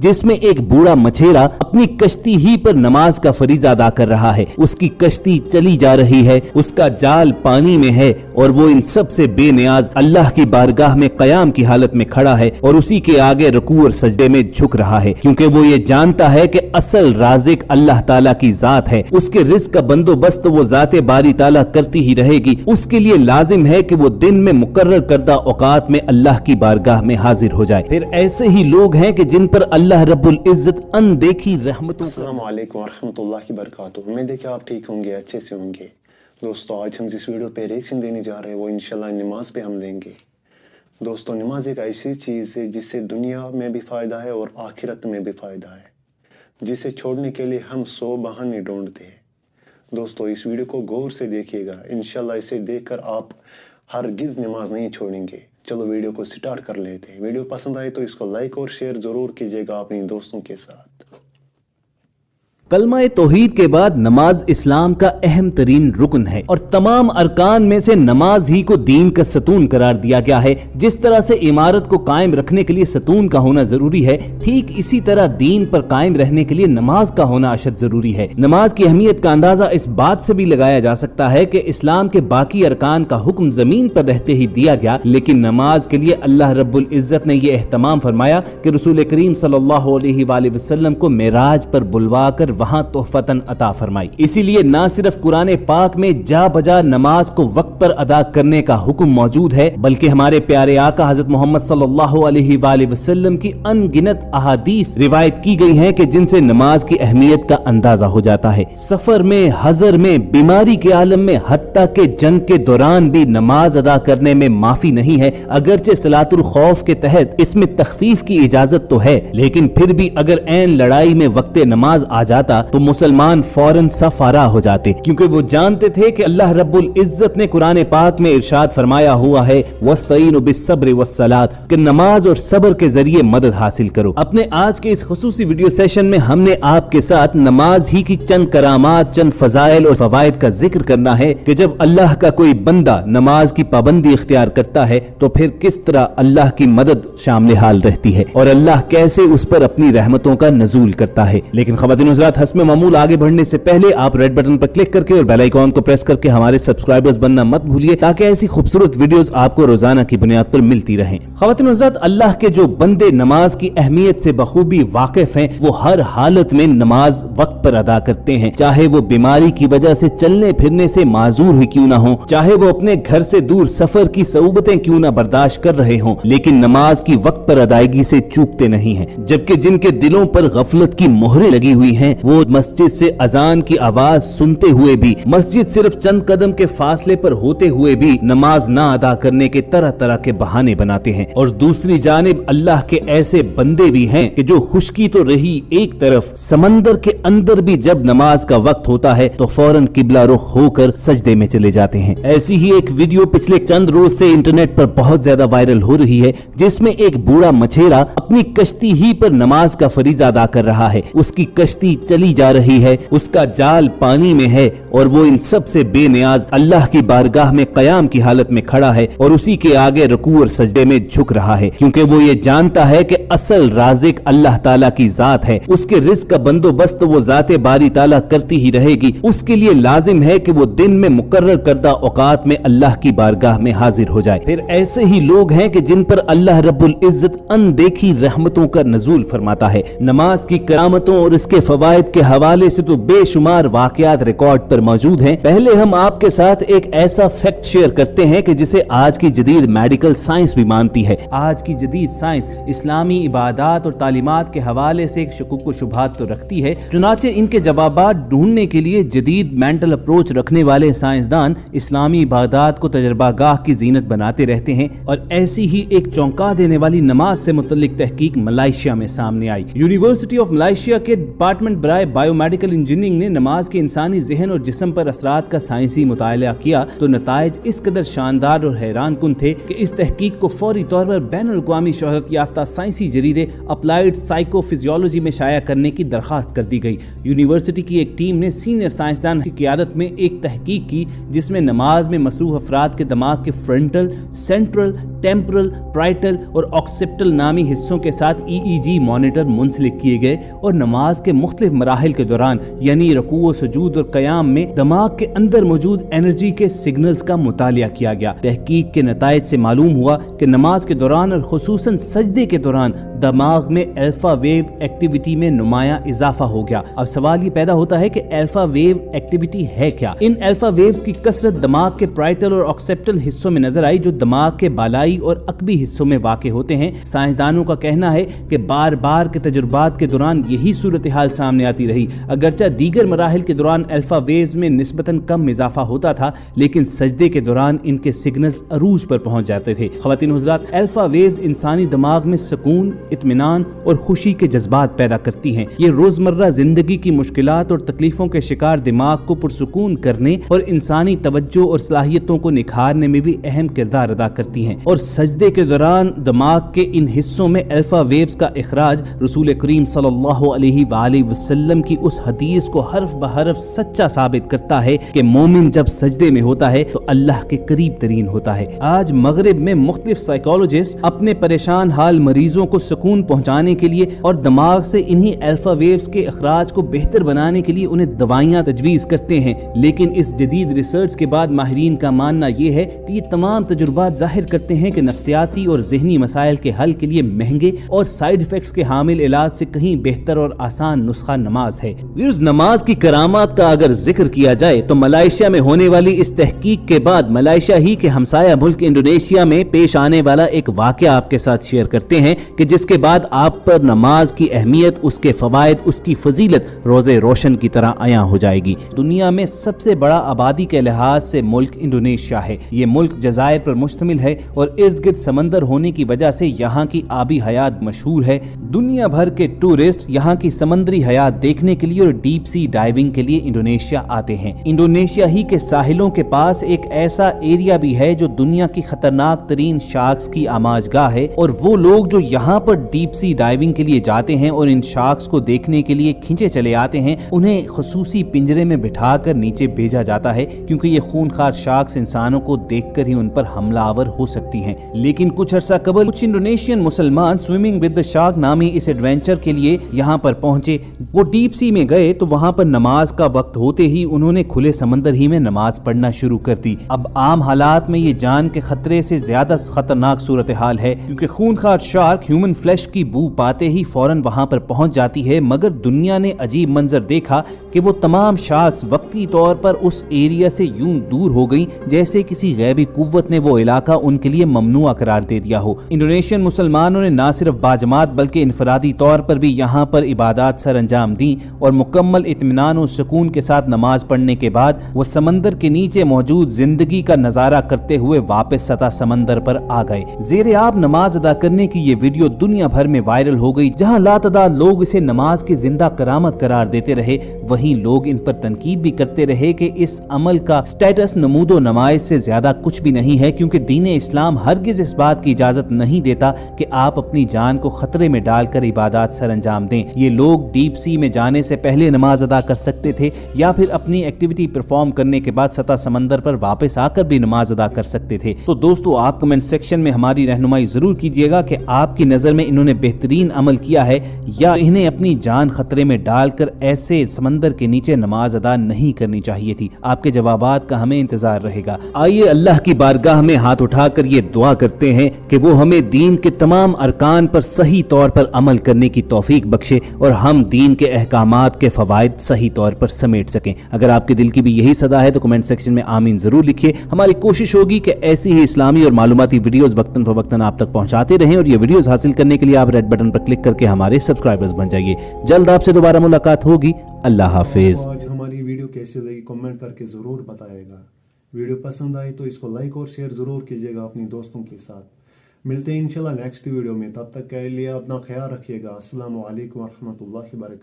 जिसमें एक बूढ़ा मछेरा अपनी कश्ती ही पर नमाज का फरीजा अदा कर रहा है। उसकी कश्ती चली जा रही है, उसका जाल पानी में है और वो इन सब से बेनियाज अल्लाह की बारगाह में कयाम की हालत में खड़ा है और उसी के आगे रुकू और सजदे में झुक रहा है, क्योंकि वो ये जानता है कि असल राज़िक अल्लाह ताला की जात है। उसके रिज़्क का बंदोबस्त वो जाते बारी ताला करती ही रहेगी। उसके लिए लाजिम है कि वो दिन में मुकर्रर करदा औकात में अल्लाह की बारगाह में हाजिर हो जाए। फिर ऐसे ही लोग हैं कि जिन पर अल्लाह रब्बुल इज्जत अनदेखी रहमतों। अस्सलामु अलैकुम वरहमतुल्लाहि वबरकातुहू। उम्मीद है कि आप ठीक होंगे, अच्छे से होंगे। दोस्तों, आज हम जिस वीडियो पे रिएक्शन देने जा रहे हैं वो इंशाल्लाह नमाज पे हम देंगे। दोस्तों, नमाज एक ऐसी चीज़ है जिससे दुनिया में भी फ़ायदा है और आखिरत में भी फ़ायदा है, जिसे छोड़ने के लिए हम 100 बहाने ढूंढते हैं। दोस्तों, इस वीडियो को गौर से देखिएगा, इंशाल्लाह इसे देखकर आप हरगिज़ नमाज नहीं छोड़ेंगे। चलो वीडियो को स्टार्ट कर लेते हैं। वीडियो पसंद आए तो इसको लाइक और शेयर जरूर कीजिएगा अपने दोस्तों के साथ। कलमा तौहीद के बाद नमाज इस्लाम का अहम तरीन रुकन है और तमाम अरकान में से नमाज ही को दीन का सतून करार दिया गया है। जिस तरह से इमारत को कायम रखने के लिए सतून का होना जरूरी है, ठीक इसी तरह दीन पर कायम रहने के लिए नमाज का होना अशद जरूरी है। नमाज की अहमियत का अंदाजा इस बात से भी लगाया जा सकता है कि इस्लाम के बाकी अरकान का हुक्म जमीन पर रहते ही दिया गया, लेकिन नमाज के लिए अल्लाह रब्बुल इज्जत ने यह एहतमाम फरमाया कि रसूल करीम सल्लल्लाहु अलैहि वसल्लम को मेराज पर बुलवा कर वहां तोहफतन अता फरमाई। इसीलिए न सिर्फ कुरान पाक में जा बजा नमाज को वक्त पर अदा करने का हुक्म मौजूद है, बल्कि हमारे प्यारे आका हजरत मोहम्मद सल्लल्लाहु अलैहि वसल्लम की अनगिनत अहादीस रिवायत की गई हैं कि जिनसे नमाज की अहमियत का अंदाजा हो जाता है। सफर में, हजर में, बीमारी के आलम में, हत्ता के जंग के दौरान भी नमाज अदा करने में माफी नहीं है। अगरचे सलातुल खौफ के तहत इसमें तखफीफ की इजाजत तो है, लेकिन फिर भी अगर ऐन लड़ाई में वक्त नमाज आ जाता तो मुसलमान फौरन सफारा हो जाते, क्योंकि वो जानते थे कि अल्लाह रब्बुल इज्जत ने कुरान पाक में इरशाद फरमाया हुआ है वस्तईनु बिस्सब्र वस्सलात, कि नमाज और सब्र के जरिए मदद हासिल करो। अपने आज के इस खुसूसी वीडियो सेशन में हमने आपके साथ नमाज ही की चंद करामात, चंद फजाइल और फवाइद का जिक्र करना है कि जब अल्लाह का कोई बंदा नमाज की पाबंदी इख्तियार करता है तो फिर किस तरह अल्लाह की मदद शामिल हाल रहती है और अल्लाह कैसे उस पर अपनी रहमतों का नजूल करता है। लेकिन ख़वातीन हज़रात, हस्मे मामूल आगे बढ़ने से पहले आप रेड बटन पर क्लिक करके और बेल आइकॉन को प्रेस करके हमारे सब्सक्राइबर्स बनना मत भूलिए, ताकि ऐसी खूबसूरत वीडियोस आपको रोजाना की बुनियाद पर मिलती रहें। ख़वातीन हज़रात, अल्लाह के जो बंदे नमाज की अहमियत से बखूबी वाकिफ हैं, वो हर हालत में नमाज वक्त पर अदा करते हैं, चाहे वो बीमारी की वजह से चलने फिरने से माजूर ही क्यों ना हो, चाहे वो अपने घर से दूर सफर की सऊबतें क्यों ना बर्दाश्त कर रहे हों, लेकिन नमाज की वक्त पर अदायगी से चूकते नहीं हैं। जबकि जिनके दिलों पर गफलत की मोहरें लगी हुई हैं, वो मस्जिद से अजान की आवाज सुनते हुए भी, मस्जिद सिर्फ चंद कदम के फासले पर होते हुए भी नमाज ना अदा करने के तरह तरह के बहाने बनाते हैं। और दूसरी जानिब अल्लाह के ऐसे बंदे भी हैं कि जो खुश्की तो रही एक तरफ, समंदर के अंदर भी जब नमाज का वक्त होता है तो फौरन किबला रुख होकर सजदे में चले जाते हैं। ऐसी ही एक वीडियो पिछले चंद रोज से इंटरनेट पर बहुत ज्यादा वायरल हो रही है, जिसमें एक बूढ़ा मछेरा अपनी कश्ती ही पर नमाज का फरीजा अदा कर रहा है। उसकी कश्ती चली जा रही है, उसका जाल पानी में है और वो इन सब से बेनियाज अल्लाह की बारगाह में कयाम की हालत में खड़ा है और उसी के आगे रुकू और सजदे में झुक रहा है, क्योंकि वो ये जानता है कि असल राज़िक अल्लाह ताला की जात है। उसके रिज़्क का बंदोबस्त वो जाते बारी ताला करती ही रहेगी। उसके लिए लाजिम है कि वो दिन में मुकर्रर करदा औकात में अल्लाह की बारगाह में हाजिर हो जाए। फिर ऐसे ही लोग हैं कि जिन पर अल्लाह रब्बुल इज्जत अनदेखी रहमतों का नजूल फरमाता है। नमाज की करामतों और इसके फवाइद के हवाले से तो बेशुमार वाकयात रिकॉर्ड पर मौजूद हैं। पहले हम आपके साथ एक ऐसा फैक्ट शेयर करते हैं कि जिसे आज की जदीद मेडिकल साइंस भी मानती है। आज की जदीद साइंस इस्लामी इबादात और तालीमात के हवाले से एक शुकूक व शुबहात तो रखती है, चुनाचे इनके जवाबात ढूंढने के लिए जदीद मेंटल अप्रोच रखने वाले साइंसदान इस्लामी इबादात को तजर्बागाह की जीनत बनाते रहते हैं। और ऐसी ही एक चौंका देने वाली नमाज से मुतल्लिक तहकीक मलाइशिया में सामने आई। यूनिवर्सिटी ऑफ मलाइशिया के डिपार्टमेंट बराए बायोमेडिकल इंजीनियरिंग ने नमाज के इंसानी जहन और जिस्म पर असरात का साइंसी मुताला किया तो नताइज इस कदर शानदार और हैरान कुन थे कि इस तहकीक को फौरी तौर पर बैनुल अक़वामी शोहरत याफ्ता साइंसी जरीदे अप्लाइड साइकोफिजियोलॉजी में शाया करने की दरखास्त कर दी गई। यूनिवर्सिटी की एक टीम ने सीनियर साइंसदान की क़ियादत में एक तहकीक की, जिसमें नमाज में मसरूफ़ अफराद के दिमाग के फ्रंटल, सेंट्रल, टेम्पोरल, प्राइटल और ऑक्सिपिटल नामी हिस्सों के साथ EEG मॉनिटर मुंसलिक किए गए और नमाज के मुख्तलिफ मराहिल के दौरान यानी रुकू, सुजूद और क़याम में दिमाग के अंदर मौजूद एनर्जी के सिग्नल्स का मुतालिया किया गया। तहकीक के नताइज से मालूम हुआ कि नमाज के दौरान और खुसूसन सजदे के दौरान दिमाग में अल्फा वेव एक्टिविटी में नुमाया इजाफा हो गया। अब सवाल ये पैदा होता है कि अल्फा वेव एक्टिविटी है क्या? इन अल्फा वेव्स की कसरत दिमाग के प्राइटल और ऑक्सिपिटल हिस्सों में नजर आई जो दिमाग के बालाई और अकबी हिस्सों में वाक़ होते हैं। साइंसदानों का कहना है कि बार बार के तजुर्बात के दौरान यही सूरत हाल सामने आती रही। अगरचे दीगर मराहिल के दौरान अल्फा वेव्स में निस्बतन कम इजाफा होता था, लेकिन सजदे के दौरान इनके सिग्नल्स अरूज पर पहुंच जाते थे। ख़वातीन हुज़रात, अल्फा वेव्स इंसानी दिमाग में सुकून, इत्मीनान और खुशी के जज्बात पैदा करती हैं। ये रोजमर्रा जिंदगी की मुश्किलात और तकलीफों के शिकार दिमाग को पुरसुकून करने और इंसानी तवज्जो और सलाहियतों को निखारने में भी अहम किरदार अदा करती हैं। और सजदे के दौरान दिमाग के इन हिस्सों में अल्फा वेव्स का इखराज रसूल करीम सल्लल्लाहु अलैहि वसल्लम की उस हदीस को हर्फ बहर्फ सच्चा साबित करता है कि मोमिन जब सजदे में होता है तो अल्लाह के करीब तरीन होता है। आज मगरिब में मुख्तलिफ साइकोलॉजिस्ट अपने परेशान हाल मरीजों को सुकून पहुंचाने के लिए और दिमाग से इन्हीं अल्फा वेव्स के इखराज को बेहतर बनाने के लिए उन्हें दवाइयां तजवीज़ करते हैं। लेकिन इस जदीद रिसर्च के बाद माहिरीन का मानना यह है कि ये तमाम तजुर्बात जाहिर करते हैं कि नफ्सियाती और ज़हनी मसाइल के हल के लिए महंगे और साइड इफेक्ट्स के हामिल इलाज से कहीं बेहतर और आसान नुस्खा नमाज है। नमाज की करामात का अगर जिक्र किया जाए तो मलाइशिया में होने वाली इस तहकीक के बाद मलाइशिया ही के हमसाया मुल्क इंडोनेशिया में पेश आने वाला एक वाक़या आपके साथ शेयर करते हैं कि जिसके बाद आप पर नमाज की अहमियत, उसके फवायद, उसकी फजीलत रोज़े रोशन की तरह आया हो जाएगी। दुनिया में सबसे बड़ा आबादी के लिहाज से मुल्क इंडोनेशिया है। ये मुल्क जज़ायर पर मुश्तमिल है और इर्द गिर्द समंदर होने की वजह से यहाँ की आबी हयात मशहूर है। दुनिया भर के टूरिस्ट यहाँ की समंदरी हयात देखने के लिए और डीप सी डाइविंग के लिए इंडोनेशिया आते हैं। इंडोनेशिया ही के साहिलों के पास एक ऐसा एरिया भी है जो दुनिया की खतरनाक तरीन शार्क्स की आमाजगाह है और वो लोग जो यहाँ पर डीप सी डाइविंग के लिए जाते हैं और इन शार्क्स को देखने के लिए खींचे चले आते हैं, उन्हें खसूसी पिंजरे में बिठाकर नीचे भेजा जाता है क्योंकि ये खूनखार शार्क्स इंसानों को देखकर ही उन पर हमलावर हो सकती हैं। लेकिन कुछ अर्सा कबल कुछ इंडोनेशियन मुसलमान स्विमिंग विद द शार्क नामी इस एडवेंचर के लिए यहाँ पर पहुंचे। वो डीप सी में गए तो वहाँ पर नमाज का वक्त होते ही उन्होंने खुले समंदर ही में नमाज पढ़ना शुरू कर दी। अब आम हालात में ये जान के खतरे से ज्यादा खतरनाक सूरत हाल है क्योंकि खूनखार शार्क ह्यूमन फ्लैश की बू पाते ही फौरन वहाँ पर पहुंच जाती है। मगर दुनिया ने अजीब मंजर देखा कि वो तमाम शार्क्स वक्ती तौर पर उस एरिया से यूं दूर हो गई जैसे किसी गैबी कुव्वत ने वो इलाका उनके लिए ममनुआ करार दे दिया हो। इंडोनेशियन मुसलमानों ने न सिर्फ बाजमात बल्कि इनफरादी तौर पर भी यहाँ पर इबादत सर अंजाम दी और मुकम्मल इत्मीनान और सुकून के साथ नमाज पढ़ने के बाद वो समंदर के नीचे मौजूद जिंदगी का नजारा करते हुए वापस सतह समंदर पर आ गए। ज़ेरे आब नमाज अदा करने की ये वीडियो दुनिया भर में वायरल हो गई। जहाँ लातादाद लोग इसे नमाज की जिंदा करामत करार देते रहे, वहीं लोग इन पर तनकीद भी करते रहे कि इस अमल का स्टेटस नमूदो नमाइश से ज्यादा कुछ भी नहीं है क्योंकि दीन इस्लाम हरगिज इस बात की इजाजत नहीं देता कि आप अपनी जान को खतरे में डालकर इबादत सर अंजाम दें। ये लोग डीप सी में जाने से पहले नमाज अदा कर सकते थे या फिर अपनी एक्टिविटी परफॉर्म करने के बाद सतह समंदर पर वापस आकर भी नमाज अदा कर सकते थे। तो दोस्तों, आप कमेंट सेक्शन में हमारी रहनुमाई जरूर कीजिएगा कि आपकी नजर में इन्होंने बेहतरीन अमल किया है या इन्हें अपनी जान खतरे में डालकर ऐसे समंदर के नीचे नमाज अदा नहीं करनी चाहिए थी। आपके जवाबात का हमें इंतजार रहेगा। आइए अल्लाह की बारगाह में हाथ उठाकर ये दुआ करते हैं कि वो हमें दीन के तमाम अरकान पर सही तौर पर अमल करने की तौफीक बख्शे और हम दीन के अहकामात के फवायद सही तौर पर समेट सकें। अगर आपके दिल की भी यही सदा है तो कमेंट सेक्शन में आमीन जरूर लिखिए। हमारी कोशिश होगी कि ऐसी ही इस्लामी और मालूमाती वीडियोस वक्तन फवक्तन आप तक पहुंचाते रहें और ये वीडियोस हासिल करने के लिए आप रेड बटन पर क्लिक करके हमारे सब्सक्राइबर्स बन जाइए। जल्द आपसे दोबारा मुलाकात होगी। अल्लाह हाफिज। आज हमारी वीडियो कैसी लगी कमेंट करके जरूर बताइएगा। वीडियो पसंद आई तो इसको लाइक और शेयर जरूर कीजिएगा अपने दोस्तों के साथ। मिलते हैं इंशाल्लाह नेक्स्ट वीडियो में। तब तक के लिए अपना ख्याल रखिएगा। अस्सलामु अलैकुम व रहमतुल्लाहि व बरकातहू।